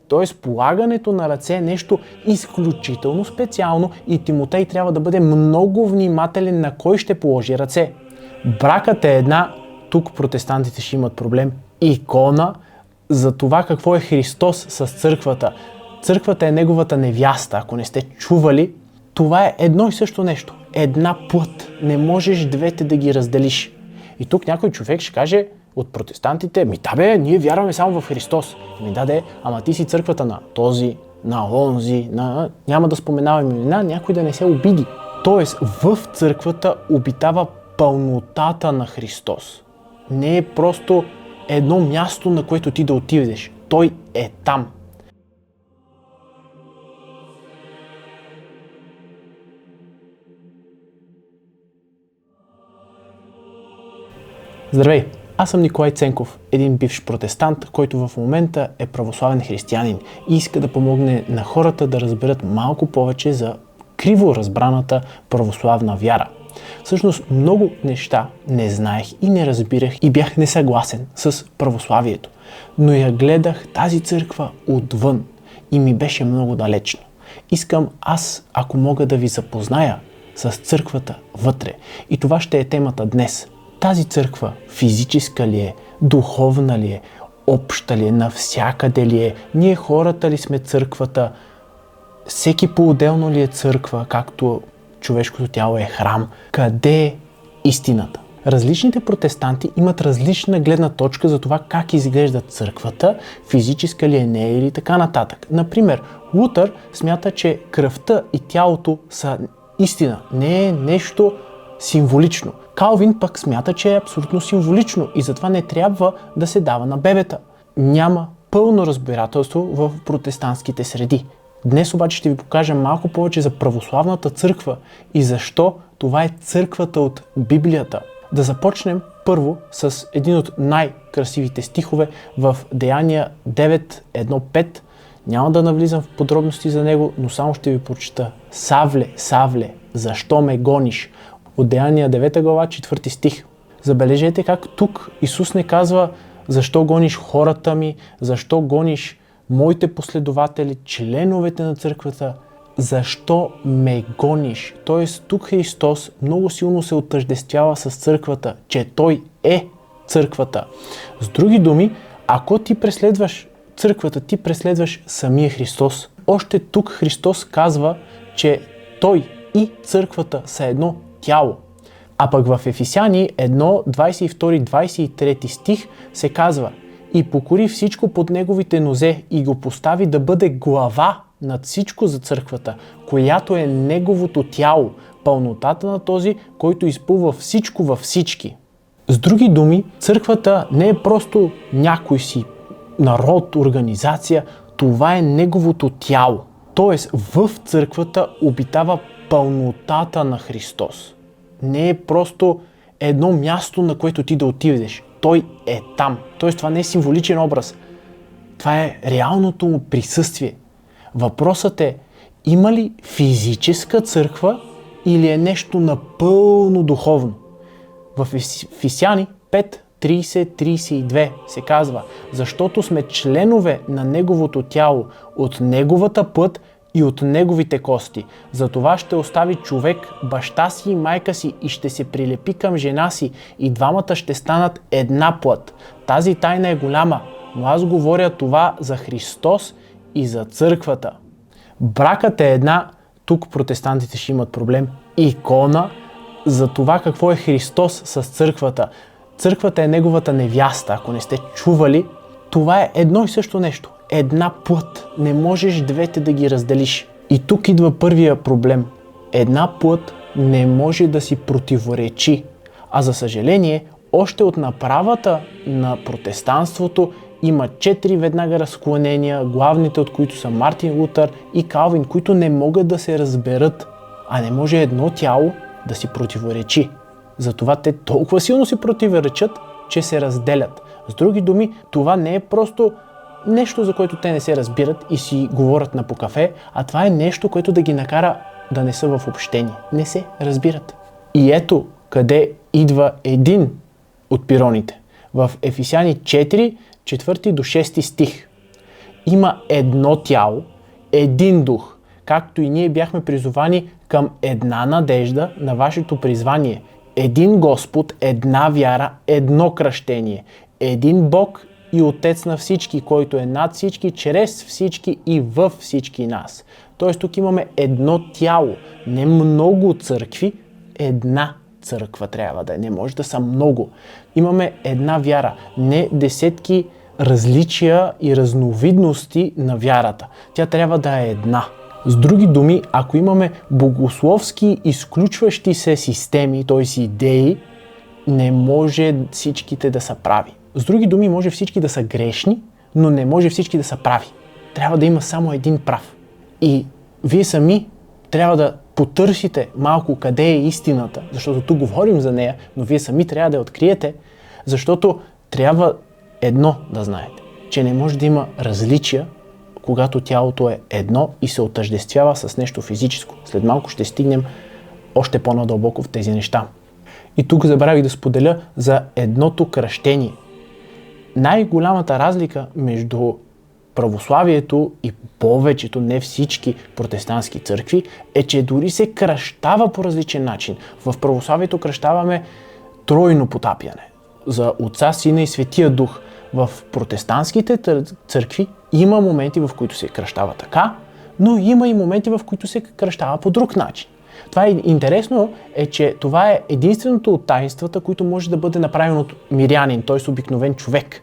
Тоест полагането на ръце е нещо изключително специално и Тимотей трябва да бъде много внимателен на кой ще положи ръце. Бракът е една, тук протестантите ще имат проблем, икона за това какво е Христос с църквата. Църквата е неговата невяста. Ако не сте чували, това е едно и също нещо. Една плът. Не можеш двете да ги разделиш. И тук някой човек ще каже от протестантите, ние вярваме само в Христос. Ама ти си църквата на този, на онзи, няма да споменавам имена, някой да не се обиди. Тоест, в църквата обитава пълнотата на Христос. Не е просто едно място, на което ти да отидеш. Той е там. Здравей! Аз съм Николай Ценков, един бивш протестант, който в момента е православен християнин и иска да помогне на хората да разберат малко повече за криво разбраната православна вяра. Всъщност много неща не знаех и не разбирах и бях несъгласен с православието, но я гледах тази църква отвън и ми беше много далечно. Искам ако мога да ви запозная с църквата вътре, и това ще е темата днес. Тази църква физическа ли е, духовна ли е, обща ли е, навсякъде ли е, ние хората ли сме църквата, всеки по-отделно ли е църква, както човешкото тяло е храм, къде е истината? Различните протестанти имат различна гледна точка за това как изглежда църквата, физическа ли е, не е или така нататък. Например, Лутър смята, че кръвта и тялото са истина, не е нещо символично. Калвин пък смята, че е абсолютно символично и затова не трябва да се дава на бебета. Няма пълно разбирателство в протестантските среди. Днес обаче ще ви покажа малко повече за православната църква и защо това е църквата от Библията. Да започнем първо с един от най-красивите стихове в Деяния 9:1-5. Няма да навлизам в подробности за него, но само ще ви прочета. Савле, Савле, защо ме гониш? От Деяния 9 глава, 4 стих. Забележете как тук Исус не казва защо гониш хората ми, защо гониш моите последователи, членовете на църквата, защо ме гониш. Тоест тук Христос много силно се отъждествява с църквата, че Той е църквата. С други думи, ако ти преследваш църквата, ти преследваш самия Христос. Още тук Христос казва, че Той и църквата са едно тяло. А пък в Ефесяни 1:22-23 стих се казва: и покори всичко под неговите нозе и го постави да бъде глава над всичко за църквата, която е неговото тяло, пълнотата на този, който изпълва всичко във всички. С други думи, църквата не е просто някой си народ, организация, това е неговото тяло. Тоест в църквата обитава пълнотата на Христос. Не е просто едно място, на което ти да отидеш. Той е там. Тоест това не е символичен образ. Това е реалното му присъствие. Въпросът е, има ли физическа църква или е нещо напълно духовно? В Ефесяни 5:30-32 се казва: защото сме членове на неговото тяло, от неговата плът и от неговите кости. Затова ще остави човек баща си и майка си и ще се прилепи към жена си и двамата ще станат една плът. Тази тайна е голяма, но аз говоря това за Христос и за църквата. Бракът е една, тук протестантите ще имат проблем, икона за това какво е Христос с църквата. Църквата е неговата невяста. Ако не сте чували, това е едно и също нещо. Една плът. Не можеш двете да ги разделиш. И тук идва първия проблем. Една плът не може да си противоречи. А за съжаление, още от направата на протестанството има 4 веднага разклонения, главните от които са Мартин Лутър и Калвин, които не могат да се разберат. А не може едно тяло да си противоречи. Затова те толкова силно си противоречат, че се разделят. С други думи, това не е просто нещо, за което те не се разбират и си говорят на по кафе, а това е нещо, което да ги накара да не са в общение. Не се разбират. И ето къде идва един от пироните. В Ефесяни 4, 4 до 6 стих. има едно тяло, един дух, както и ние бяхме призовани към една надежда на вашето призвание. Един Господ, една вяра, едно кръщение. Един Бог и Отец на всички, който е над всички, чрез всички и във всички нас. Тоест тук имаме едно тяло, не много църкви, една църква трябва да е, не може да са много. Имаме една вяра, не десетки различия и разновидности на вярата. Тя трябва да е една. С други думи, ако имаме богословски изключващи се системи, т.е. идеи, не може всичките да са прави. С други думи, може всички да са грешни, но не може всички да са прави. Трябва да има само един прав. И вие сами трябва да потърсите малко къде е истината, защото тук говорим за нея, но вие сами трябва да я откриете, защото трябва едно да знаете, че не може да има различия, когато тялото е едно и се отъждествява с нещо физическо. След малко ще стигнем още по-надълбоко в тези неща. И тук забравих да споделя за едното кръщение. Най-голямата разлика между православието и повечето, не всички протестантски църкви, е, че дори се кръщава по различен начин. В православието кръщаваме тройно потапяне за Отца, Сина и Светия Дух. В протестантските църкви има моменти, в които се кръщава така, но има и моменти, в които се кръщава по друг начин. Това е интересно, че това е единственото от таинствата, които може да бъде направено от мирянин, т.е. обикновен човек.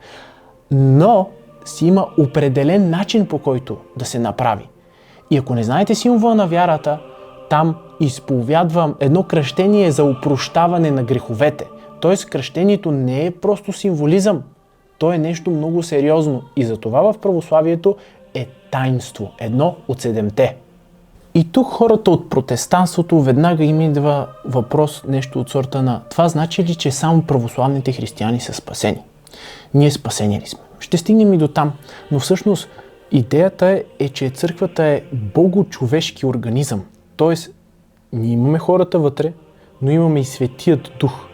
Но си има определен начин, по който да се направи. И ако не знаете символа на вярата, там изповядвам едно кръщение за опрощаване на греховете. Т.е. кръщението не е просто символизъм, то е нещо много сериозно и затова в православието е таинство, едно от 7-те. И тук хората от протестантството веднага им идва въпрос, нещо от сорта на: това значи ли, че само православните християни са спасени? Ние спасени ли сме? Ще стигнем и до там, но всъщност идеята е, че църквата е богочовешки организъм. Тоест, ние имаме хората вътре, но имаме и Светият Дух.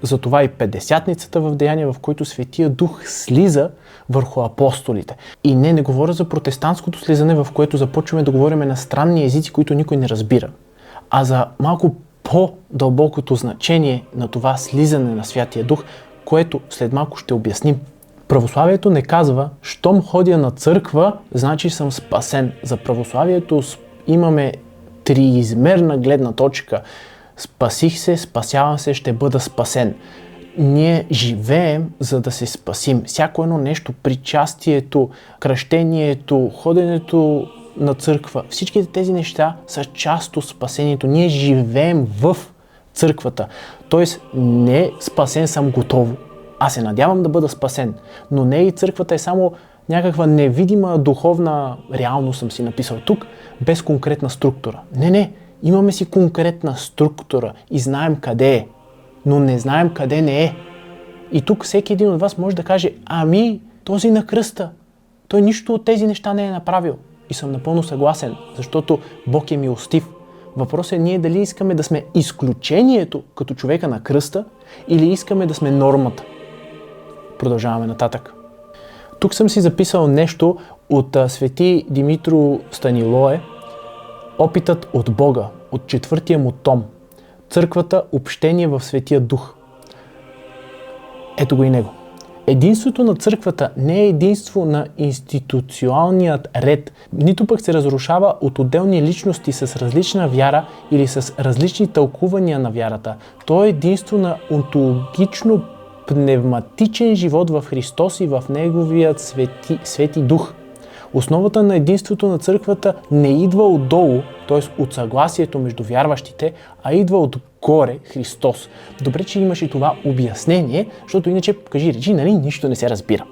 Затова и Петдесятницата в Деяния, в който Светия Дух слиза върху апостолите. И не говоря за протестантското слизане, в което започваме да говорим на странни езици, които никой не разбира, а за малко по-дълбокото значение на това слизане на Святия Дух, което след малко ще обясним. Православието не казва: щом ходя на църква, значи съм спасен. За православието имаме триизмерна гледна точка. Спасих се, спасявам се, ще бъда спасен. Ние живеем, за да се спасим. Всяко едно нещо, причастието, кръщението, ходенето на църква, всичките тези неща са част от спасението. Ние живеем в църквата. Тоест, не спасен съм готово. Аз се надявам да бъда спасен, но не и църквата е само някаква невидима духовна реалност, съм си написал тук, без конкретна структура. Не. Имаме си конкретна структура и знаем къде е, но не знаем къде не е. И тук всеки един от вас може да каже: ами, този на кръста, той нищо от тези неща не е направил. И съм напълно съгласен, защото Бог е милостив. Въпросът е ние дали искаме да сме изключението като човека на кръста или искаме да сме нормата. Продължаваме нататък. Тук съм си записал нещо от свети Димитро Станилое, Опитът от Бога, от 4-тия му том. Църквата, общение в Светия Дух. Ето го и него. Единството на църквата не е единство на институционалният ред, нито пък се разрушава от отделни личности с различна вяра или с различни тълкувания на вярата. То е единство на онтологично пневматичен живот в Христос и в Неговият Свети Дух. Основата на единството на църквата не идва отдолу, т.е. от съгласието между вярващите, а идва отгоре, Христос. Добре, че имаш и това обяснение, защото иначе, кажи речи, нали, нищо не се разбира.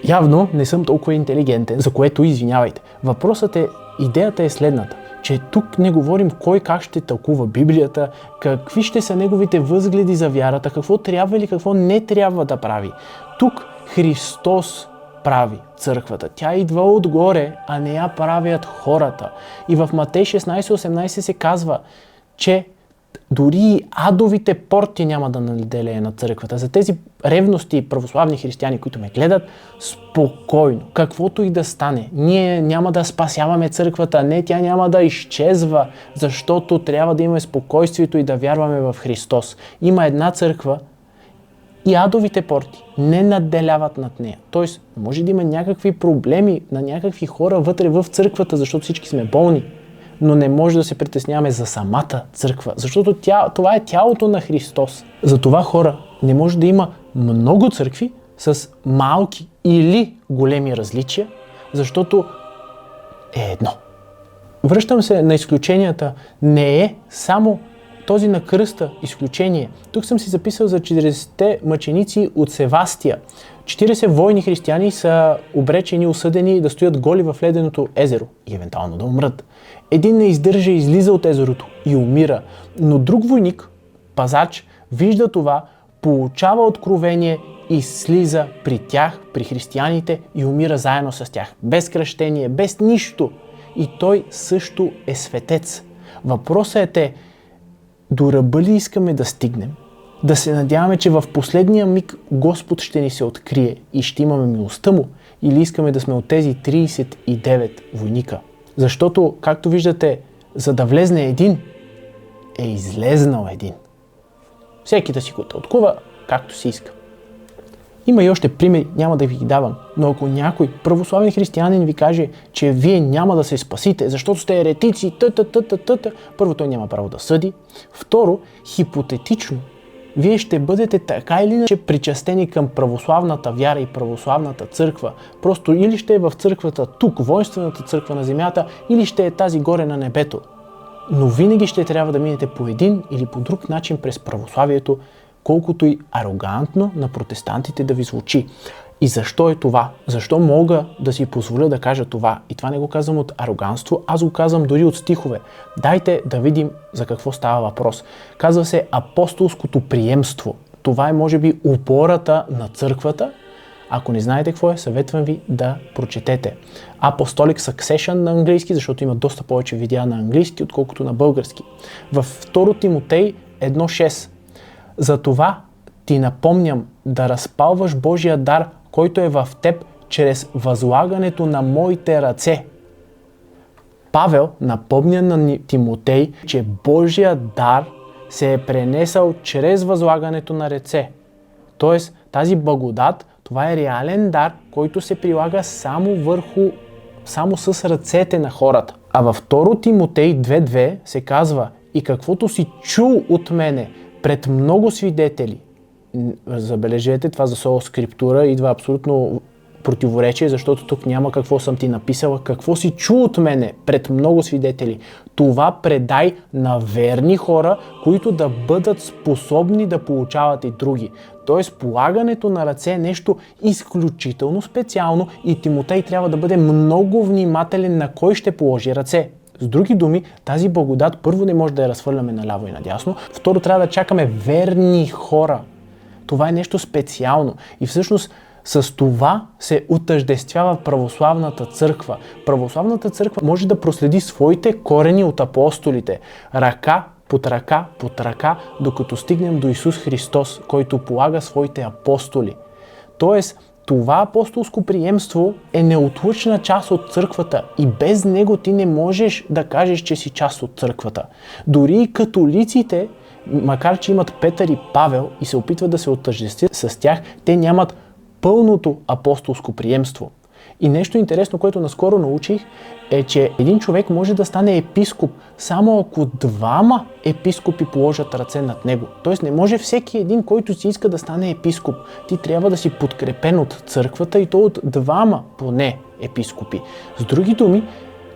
Явно не съм толкова интелигентен, за което извинявайте. Въпросът е, идеята е следната, че тук не говорим кой как ще тълкува Библията, какви ще са неговите възгледи за вярата, какво трябва или какво не трябва да прави. Тук Христос прави църквата. Тя идва отгоре, а не я правят хората. И в Матей 16:18 се казва, че Дори и адовите порти няма да наделее на църквата. За тези ревности православни християни, които ме гледат, спокойно, каквото и да стане. Ние няма да спасяваме църквата, не, тя няма да изчезва, защото трябва да имаме спокойствието и да вярваме в Христос. Има една църква и адовите порти не надделяват над нея. Тоест, може да има някакви проблеми на някакви хора вътре в църквата, защото всички сме болни. Но не може да се притесняваме за самата църква, защото това е тялото на Христос. Затова, хора, не може да има много църкви с малки или големи различия, защото е едно. Връщам се на изключенията. Не е само този на кръста изключение. Тук съм си записал за 40-те мъченици от Севастия. 40 войни християни са обречени, осъдени да стоят голи в леденото езеро и евентуално да умрат. Един не издържа и излиза от езерото и умира, но друг войник, пазач, вижда това, получава откровение и слиза при тях, при християните и умира заедно с тях. Без кръщение, без нищо. И той също е светец. Въпросът е до ръба ли искаме да стигнем? Да се надяваме, че в последния миг Господ ще ни се открие и ще имаме милостта му, или искаме да сме от тези 39 войника? Защото, както виждате, за да влезне един, е излезнал един. Всеки да си го тълкува, както си иска. Има и още примери, няма да ви ги давам, но ако някой православен християнин ви каже, че вие няма да се спасите, защото сте еретици, първо, той няма право да съди. Второ, хипотетично, вие ще бъдете така или иначе причастени към православната вяра и православната църква. Просто или ще е в църквата тук, воинствената църква на земята, или ще е тази горе на небето. Но винаги ще трябва да минете по един или по друг начин през православието, колкото и арогантно на протестантите да ви звучи. И защо е това? Защо мога да си позволя да кажа това? И това не го казвам от арогантство, аз го казвам дори от стихове. Дайте да видим за какво става въпрос. Казва се апостолското приемство. Това е може би опората на църквата. Ако не знаете какво е, съветвам ви да прочетете. Apostolic Succession на английски, защото има доста повече видеа на английски, отколкото на български. Във 2 Тимотей 1.6. Затова ти напомням да разпалваш Божия дар, който е в теб, чрез възлагането на моите ръце. Павел напомня на Тимотей, че Божия дар се е пренесъл чрез възлагането на ръце. Тоест, тази благодат, това е реален дар, който се прилага само с ръцете на хората. А във 2 Тимотей 2.2 се казва: и каквото си чул от мене пред много свидетели. Забележете, това за соло скриптура идва абсолютно противоречие, защото тук няма какво съм ти написала. Какво си чул от мене пред много свидетели? Това предай на верни хора, които да бъдат способни да получават и други. Тоест, полагането на ръце е нещо изключително специално и Тимотей трябва да бъде много внимателен на кой ще положи ръце. С други думи, тази благодат първо не може да я разхвърляме наляво и надясно, второ трябва да чакаме верни хора. Това е нещо специално и всъщност с това се отъждествява православната църква. Православната църква може да проследи своите корени от апостолите, ръка под ръка, докато стигнем до Исус Христос, който полага своите апостоли. Тоест, това апостолско приемство е неотлъчна част от църквата и без него ти не можеш да кажеш, че си част от църквата. Дори и католиците, макар че имат Петър и Павел и се опитват да се отъждествят с тях, те нямат пълното апостолско приемство. И нещо интересно, което наскоро научих, е, че един човек може да стане епископ само ако двама епископи положат ръце над него. Тоест не може всеки един, който си иска да стане епископ. Ти трябва да си подкрепен от църквата и то от двама поне епископи. С други думи,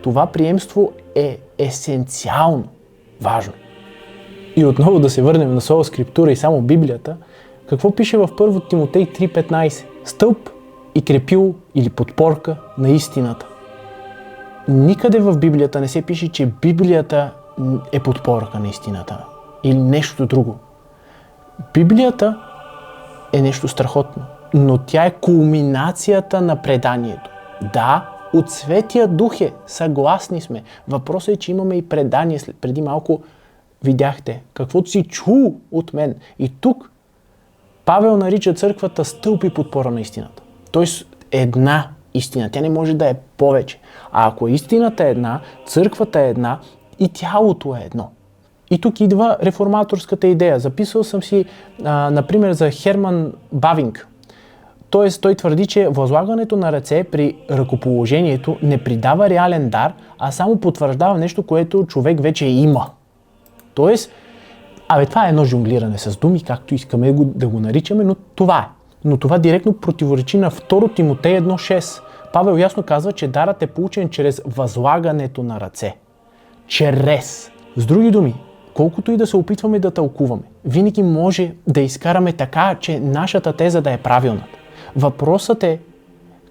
това приемство е есенциално важно. И отново да се върнем на соло скриптура и само Библията, какво пише в 1 Тимотей 3.15? Стълб и крепило или подпорка на истината. Никъде в Библията не се пише, че Библията е подпорка на истината или нещо друго. Библията е нещо страхотно, но тя е кулминацията на преданието. Да, от Светия Дух е, съгласни сме. Въпросът е, че имаме и предание. Преди малко видяхте, каквото си чул от мен. И тук Павел нарича църквата стълб и подпора на истината. Тоест една истина, тя не може да е повече. А ако истината е една, църквата е една и тялото е едно. И тук идва реформаторската идея. Записал съм си, например, за Херман Бавинг. Тоест, той твърди, че възлагането на ръце при ръкоположението не придава реален дар, а само потвърждава нещо, което човек вече има. Тоест, това е едно жонглиране с думи, както искаме да го наричаме, но това е. Но това директно противоречи на 2 Тимотей 1.6. Павел ясно казва, че дарът е получен чрез възлагането на ръце. Чрез. С други думи, колкото и да се опитваме да тълкуваме, винаги може да изкараме така, че нашата теза да е правилната. Въпросът е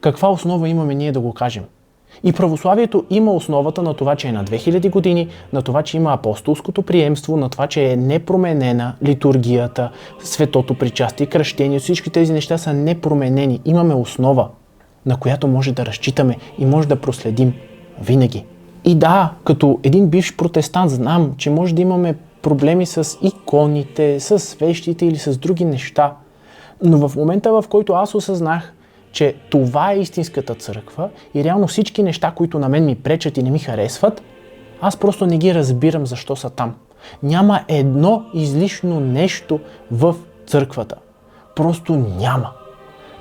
каква основа имаме ние да го кажем. И православието има основата на това, че е на 2000 години, на това, че има апостолското приемство, на това, че е непроменена литургията, светото причастие, кръщение, всички тези неща са непроменени. Имаме основа, на която може да разчитаме и може да проследим винаги. И да, като един бивш протестант знам, че може да имаме проблеми с иконите, с свещите или с други неща. Но в момента, в който аз осъзнах, че това е истинската църква и реално всички неща, които на мен ми пречат и не ми харесват, аз просто не ги разбирам защо са там. Няма едно излишно нещо в църквата. Просто няма.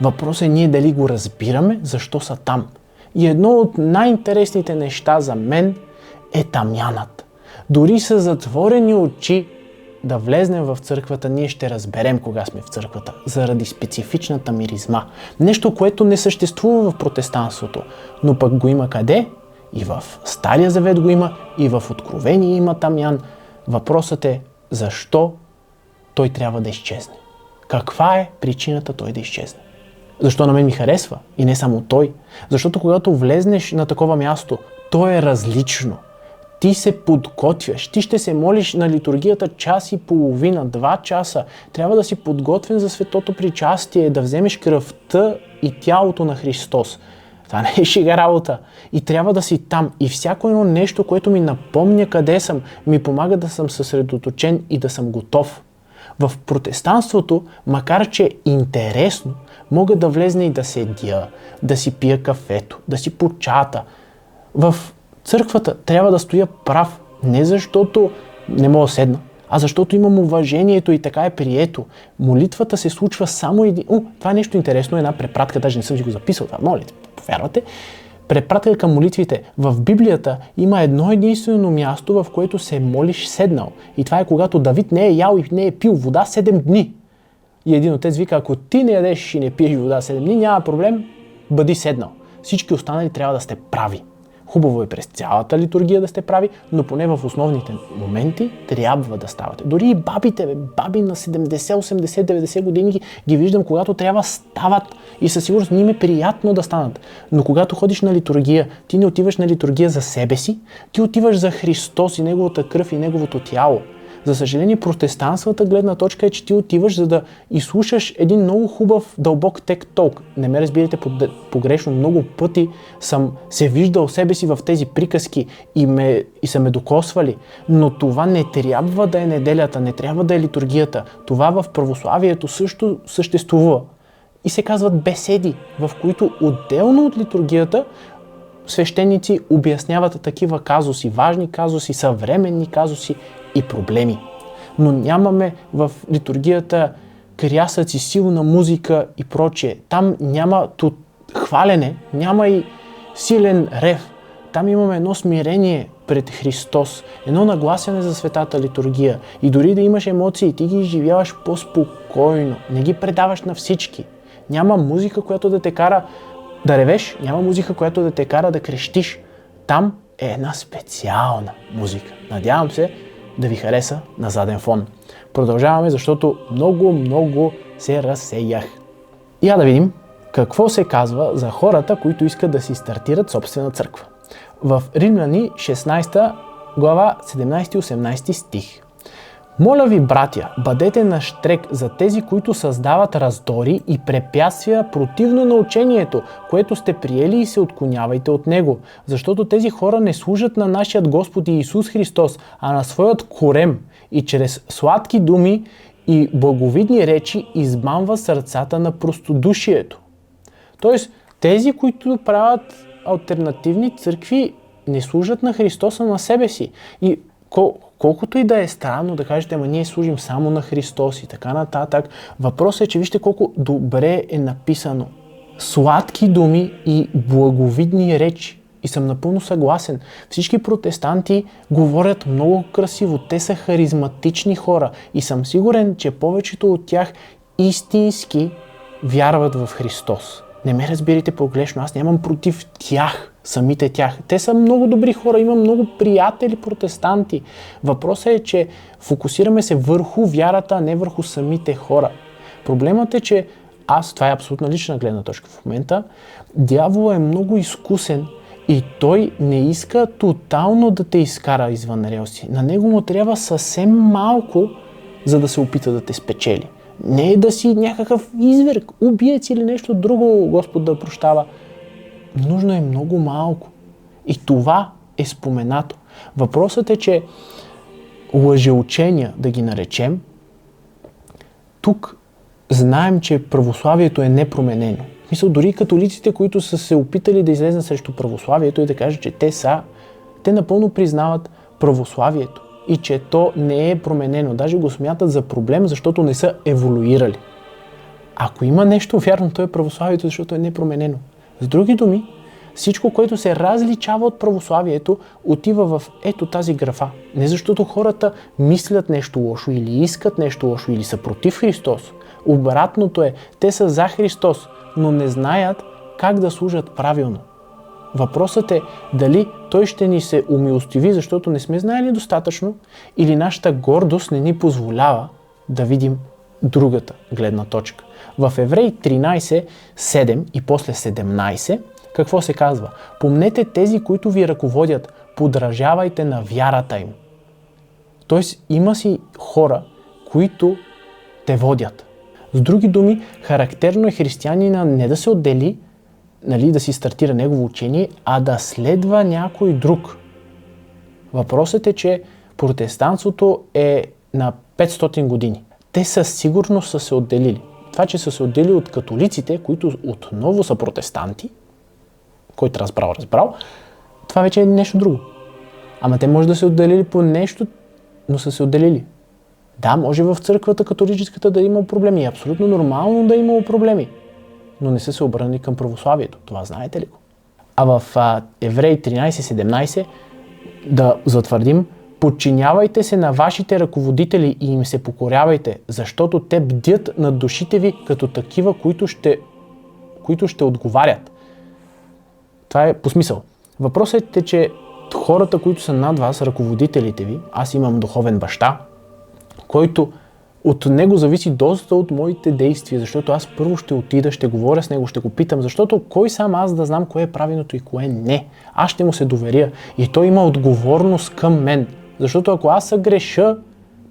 Въпросът е ние дали го разбираме, защо са там. И едно от най-интересните неща за мен е тамянът. Дори с затворени очи да влезнем в църквата, ние ще разберем кога сме в църквата, заради специфичната миризма. Нещо, което не съществува в протестантството, но пък го има къде? И в Стария завет го има, и в Откровение има тамян. Въпросът е защо той трябва да изчезне. Каква е причината той да изчезне? Защо на мен ми харесва? И не само той. Защото когато влезнеш на такова място, то е различно. Ти се подготвяш, ти ще се молиш на литургията час и половина, 2 часа. Трябва да си подготвен за светото причастие, да вземеш кръвта и тялото на Христос. Това не е шега работа. И трябва да си там. И всяко едно нещо, което ми напомня къде съм, ми помага да съм съсредоточен и да съм готов. В протестантството, макар че е интересно, мога да влезна и да седя, да си пия кафето, да си почата. В църквата трябва да стоя прав, не защото не мога да седна, а защото имам уважението и така е прието. Молитвата се случва само един... Това е нещо интересно, една препратка, даже не съм си го записал, моля, повярвате. Препратка към молитвите. В Библията има едно единствено място, в което се молиш седнал. И това е когато Давид не е ял и не е пил вода 7 дни. И един отец вика, ако ти не ядеш и не пиеш вода 7 дни, няма проблем, бъди седнал. Всички останали трябва да сте прави. Хубаво е през цялата литургия да сте прави, но поне в основните моменти трябва да ставате. Дори и бабите, баби на 70, 80, 90 години ги виждам, когато трябва стават и със сигурност не им е приятно да станат. Но когато ходиш на литургия, ти не отиваш на литургия за себе си, ти отиваш за Христос и Неговата кръв и Неговото тяло. За съжаление, протестантската гледна точка е, че ти отиваш, за да изслушаш един много хубав, дълбок тек-толк. Не ме разбирате погрешно, много пъти съм се виждал себе си в тези приказки и са ме докосвали. Но това не трябва да е неделята, не трябва да е литургията. Това в православието също съществува. И се казват беседи, в които отделно от литургията свещеници обясняват такива казуси, важни казуси, съвременни казуси и проблеми. Но нямаме в литургията крясъци, силна музика и прочее. Там няма хвалене, няма и силен рев. Там имаме едно смирение пред Христос, едно нагласяне за светата литургия. И дори да имаш емоции, ти ги изживяваш по-спокойно, не ги предаваш на всички. Няма музика, която да те кара да ревеш, няма музика, която да те кара да крещиш. Там е една специална музика. Надявам се да ви хареса на заден фон. Продължаваме, защото много се разсеях. Я да видим какво се казва за хората, които искат да си стартират собствена църква. В Римляни 16 глава 17-18 стих. Моля ви, братя, бъдете на щрек за тези, които създават раздори и препятствия противно на учението, което сте приели, и се отклонявайте от него. Защото тези хора не служат на нашият Господ Иисус Христос, а на своят корем, и чрез сладки думи и благовидни речи измамва сърцата на простодушието. Тоест, тези, които правят алтернативни църкви, не служат на Христос, а на себе си. И колкото и да е странно да кажете, ама ние служим само на Христос и така нататък, въпросът е, че вижте колко добре е написано. Сладки думи и благовидни речи. И съм напълно съгласен. Всички протестанти говорят много красиво. Те са харизматични хора. И съм сигурен, че повечето от тях истински вярват в Христос. Не ме разбирайте погрешно, аз нямам против тях, самите тях. Те са много добри хора, имам много приятели протестанти. Въпросът е, че фокусираме се върху вярата, а не върху самите хора. Проблемът е, че това е абсолютно лична гледна точка в момента, дявол е много изкусен и той не иска тотално да те изкара извън релси. На него му трябва съвсем малко, за да се опита да те спечели. Не е да си някакъв изверг, убиец или нещо друго, Господ да прощава. Нужно е много малко. И това е споменато. Въпросът е, че лъжеучения, да ги наречем, тук знаем, че православието е непроменено. В смисъл, дори католиците, които са се опитали да излезнат срещу православието и да кажат, че те напълно признават православието и че то не е променено. Даже го смятат за проблем, защото не са еволюирали. Ако има нещо вярно, то е православието, защото е непроменено. С други думи, всичко, което се различава от православието, отива в ето тази графа. Не защото хората мислят нещо лошо или искат нещо лошо или са против Христос. Обратното е, те са за Христос, но не знаят как да служат правилно. Въпросът е дали той ще ни се умилостиви, защото не сме знаели достатъчно, или нашата гордост не ни позволява да видим другата гледна точка. В Евреи 13:7 и после 17 какво се казва? Помнете тези, които ви ръководят, подражавайте на вярата им. Тоест има си хора, които те водят. С други думи, характерно е християнина не да се отдели, да си стартира негово учение, а да следва някой друг. Въпросът е, че протестантството е на 500 години. Те със сигурност са се отделили. Това, че са се отделили от католиците, които отново са протестанти, който разбрал, това вече е нещо друго. Ама те може да се отделили по нещо, но са се отделили. Да, може в църквата католическата да има проблеми. Е абсолютно нормално да е имало проблеми. Но не са се обърнали към православието. Това знаете ли го? А в Евреи 13:17 да затвърдим: подчинявайте се на вашите ръководители и им се покорявайте, защото те бдят над душите ви като такива, които ще отговарят. Това е по смисъл. Въпросът е, че хората, които са над вас, ръководителите ви, аз имам духовен баща, който от него зависи доста от моите действия, защото аз първо ще отида, ще говоря с него, ще го питам, защото кой сам аз да знам кое е правилното и кое не. Аз ще му се доверя и той има отговорност към мен, защото ако аз съгреша,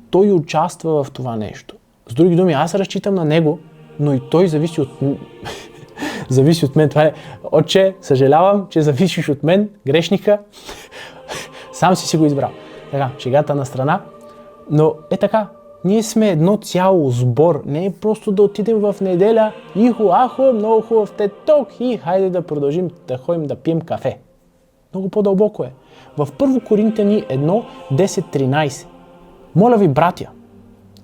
той участва в това нещо. С други думи, аз разчитам на него, но и той зависи от мен. Това е: отче, съжалявам, че зависиш от мен, грешника. Сам си го избрал. Така, шегата на страна. Но е така. Ние сме едно цяло, сбор. Не е просто да отидем в неделя, ихо-ахо, много хубав теток и хайде да продължим да ходим да пием кафе. Много по-дълбоко е. В 1 Коринтяни 1:10-13. Моля ви, братя,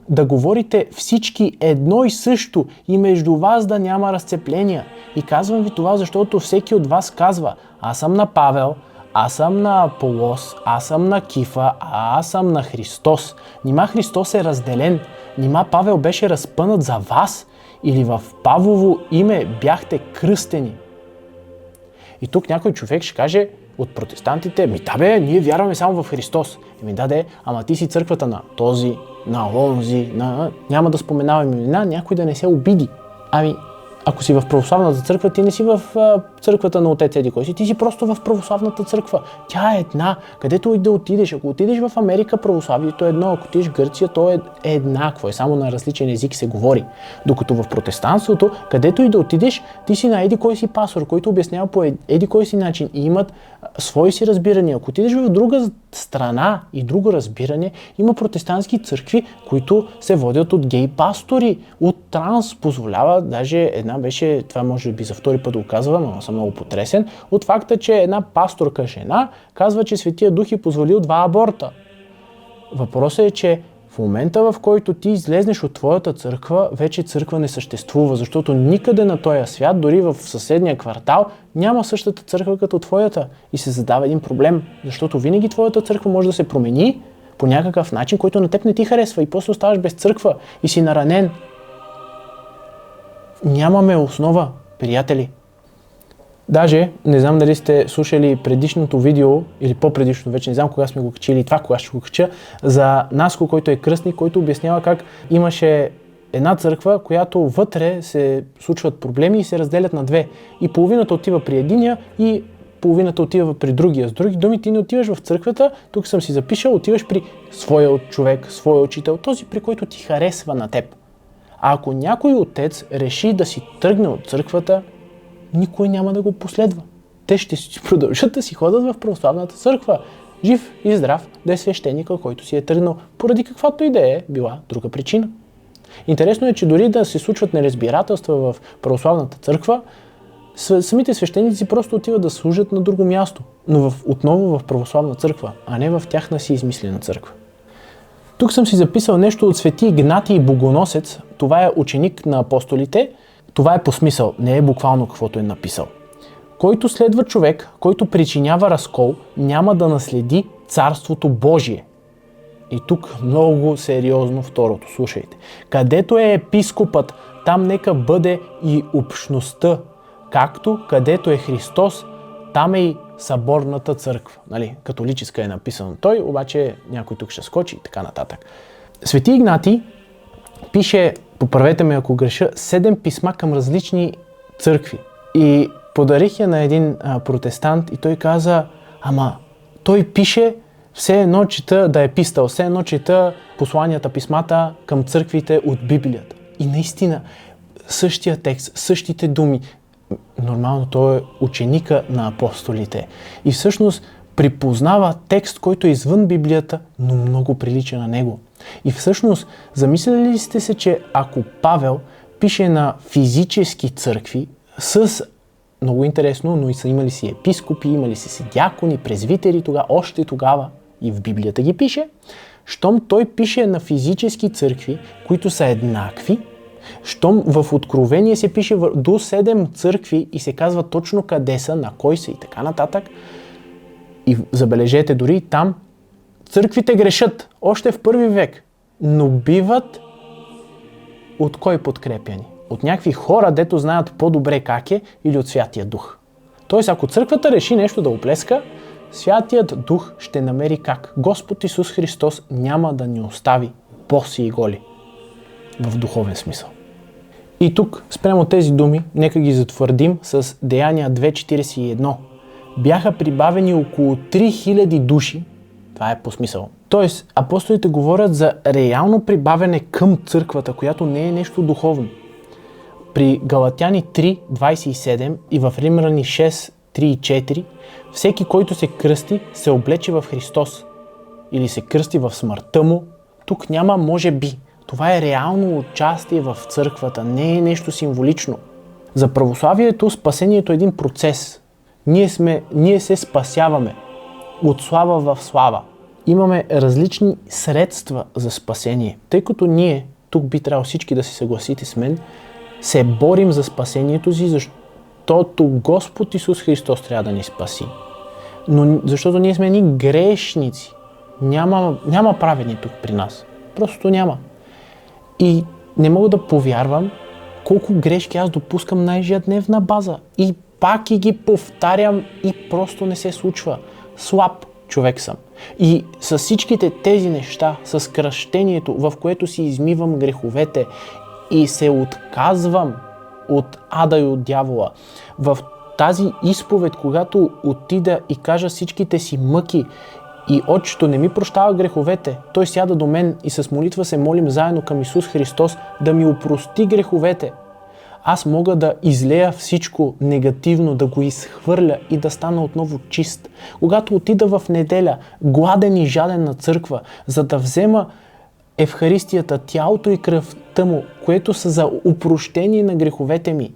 да говорите всички едно и също и между вас да няма разцепления. И казвам ви това, защото всеки от вас казва: аз съм на Павел, аз съм на Аполос, аз съм на Кифа, а аз съм на Христос. Нима Христос е разделен? Нима Павел беше разпънат за вас? Или в Павлово име бяхте кръстени? И тук някой човек ще каже от протестантите: ние вярваме само в Христос. Ама ти си църквата на този, на онзи, няма да споменаваме имена, някой да не се обиди. Ако си в православната църква, ти не си в църквата на отец еди кой си, ти си просто в православната църква. Тя е една, където и да отидеш. Ако отидеш в Америка, православието е едно, ако отидеш в Гърция, то е еднакво, е само на различен език се говори. Докато в протестантството, където и да отидеш, ти си на еди кой си пастор, който обяснява по еди кой си начин и имат свои си разбирания. Ако отидеш в друга страна и друго разбиране, има протестантски църкви, които се водят от гей пастори, от транс, позволява, даже една беше, това може би за втори път го казвам, но съм много потресен, от факта, че една пасторка жена казва, че Светия Дух е позволил 2 аборта. Въпросът е, че в момента, в който ти излезнеш от твоята църква, вече църква не съществува, защото никъде на този свят, дори в съседния квартал, няма същата църква като твоята. И се задава един проблем, защото винаги твоята църква може да се промени по някакъв начин, който на теб не ти харесва и после оставаш без църква и си наранен. Нямаме основа, приятели. Даже, не знам дали сте слушали предишното видео или по-предишното, вече не знам кога сме го качили и това кога ще го кача, за Наско, който е кръстник, който обяснява как имаше една църква, която вътре се случват проблеми и се разделят на 2. И половината отива при единия и половината отива при другия. С други думи, ти не отиваш в църквата, тук съм си запишал, отиваш при своя човек, своя учител, този при който ти харесва на теб. А ако някой отец реши да си тръгне от църквата, никой няма да го последва. Те ще продължат да си ходят в православната църква. Жив и здрав да е свещеника, който си е тръгнал, поради каквато и да е била друга причина. Интересно е, че дори да се случват неразбирателства в православната църква, самите свещеници просто отиват да служат на друго място, но отново в православна църква, а не в тяхна си измислена църква. Тук съм си записал нещо от свети Игнатий Богоносец. Това е ученик на апостолите. Това е по смисъл, не е буквално каквото е написал. Който следва човек, който причинява разкол, няма да наследи Царството Божие. И тук много сериозно второто, слушайте. Където е епископът, там нека бъде и общността. Както където е Христос, там е и съборната църква. Нали, католическа е написано той, обаче някой тук ще скочи и така нататък. Свети Игнатий пише, поправете ме ако греша, 7 писма към различни църкви. И подарих я на един протестант и той каза, ама той пише все едно чета да е пистал, все едно чета посланията, писмата към църквите от Библията. И наистина, същия текст, същите думи, нормално той е ученика на апостолите. И всъщност припознава текст, който е извън Библията, но много прилича на него. И всъщност, замисляли ли сте се, че ако Павел пише на физически църкви с, много интересно, но и са имали си епископи, имали си дякони, презвитери още тогава и в Библията ги пише, щом той пише на физически църкви, които са еднакви, щом в Откровение се пише до 7 църкви и се казва точно къде са, на кой са и така нататък, и забележете, дори там църквите грешат, още в 1 век, но биват от кой подкрепяни? От някакви хора, дето знаят по-добре как е, или от Святия Дух. Тоест, ако църквата реши нещо да оплеска, Святият Дух ще намери как. Господ Исус Христос няма да ни остави боси и голи. В духовен смисъл. И тук, спрямо тези думи, нека ги затвърдим с Деяния 2.41. Бяха прибавени около 3000 души. Това е по смисъл. Тоест, апостолите говорят за реално прибавяне към църквата, която не е нещо духовно. При Галатяни 3.27 и в Римляни 6.3 и 4 всеки, който се кръсти, се облече в Христос или се кръсти в смъртта му. Тук няма може би. Това е реално участие в църквата, не е нещо символично. За православието спасението е един процес. Ние се спасяваме от слава в слава. Имаме различни средства за спасение, тъй като ние, тук би трябвало всички да се съгласите с мен, се борим за спасението си, защото Господ Исус Христос трябва да ни спаси. Но защото ние сме ни грешници. Няма праведни тук при нас. Просто няма. И не мога да повярвам колко грешки аз допускам на ежедневна база. И пак и ги повтарям и просто не се случва. Слаб човек съм. И с всичките тези неща, с кръщението, в което си измивам греховете и се отказвам от ада и от дявола, в тази изповед, когато отида и кажа всичките си мъки и Отчето не ми прощава греховете, той сяда до мен и с молитва се молим заедно към Исус Христос да ми опрости греховете. Аз мога да излея всичко негативно, да го изхвърля и да стана отново чист. Когато отида в неделя, гладен и жаден на църква, за да взема Евхаристията, тялото и кръвта му, което са за опрощение на греховете ми,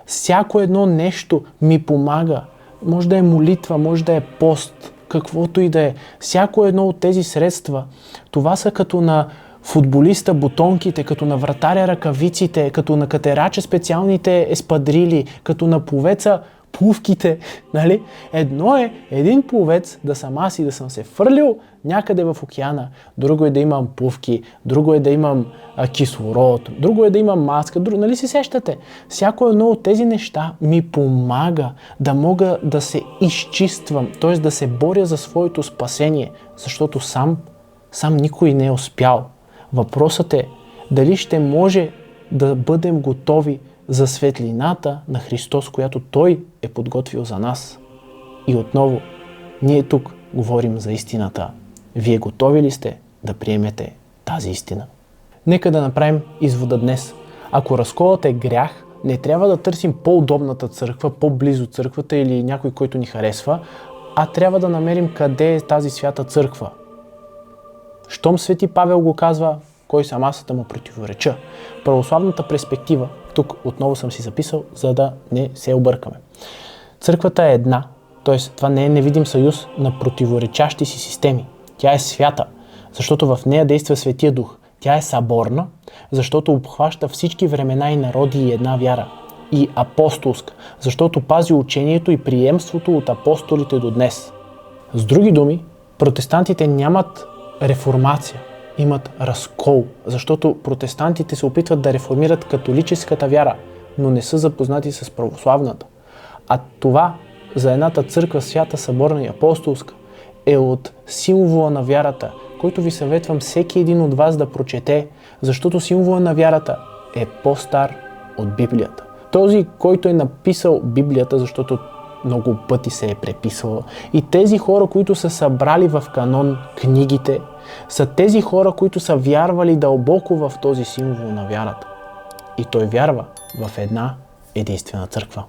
всяко едно нещо ми помага. Може да е молитва, може да е пост, каквото и да е. Всяко едно от тези средства, това са като на футболиста бутонките, като на вратаря ръкавиците, като на катерача специалните еспадрили, като на пловеца плувките, нали? Едно е един пловец да съм аз и да съм се фърлил някъде в океана, друго е да имам плувки, друго е да имам кислород, друго е да имам маска, нали се сещате? Всяко едно от тези неща ми помага да мога да се изчиствам, т.е. да се боря за своето спасение, защото сам никой не е успял. Въпросът е дали ще може да бъдем готови за светлината на Христос, която Той е подготвил за нас. И отново, ние тук говорим за истината. Вие готови ли сте да приемете тази истина? Нека да направим извода днес. Ако разколът е грях, не трябва да търсим по-удобната църква, по-близо църквата или някой, който ни харесва, а трябва да намерим къде е тази свята църква. Щом свети Павел го казва, кой съм аз да му противореча. Православната перспектива, тук отново съм си записал, за да не се объркаме. Църквата е една, т.е. това не е невидим съюз на противоречащи си системи. Тя е свята, защото в нея действа Светия Дух. Тя е съборна, защото обхваща всички времена и народи и една вяра. И апостолска, защото пази учението и приемството от апостолите до днес. С други думи, протестантите нямат реформация, имат разкол, защото протестантите се опитват да реформират католическата вяра, но не са запознати с православната. А това за едната църква свята, съборна и апостолска е от символа на вярата, който ви съветвам всеки един от вас да прочете, защото символа на вярата е по-стар от Библията. Този, който е написал Библията, защото много пъти се е преписвала, и тези хора, които са събрали в канон книгите, са тези хора, които са вярвали дълбоко в този символ на вярата. И той вярва в една единствена църква.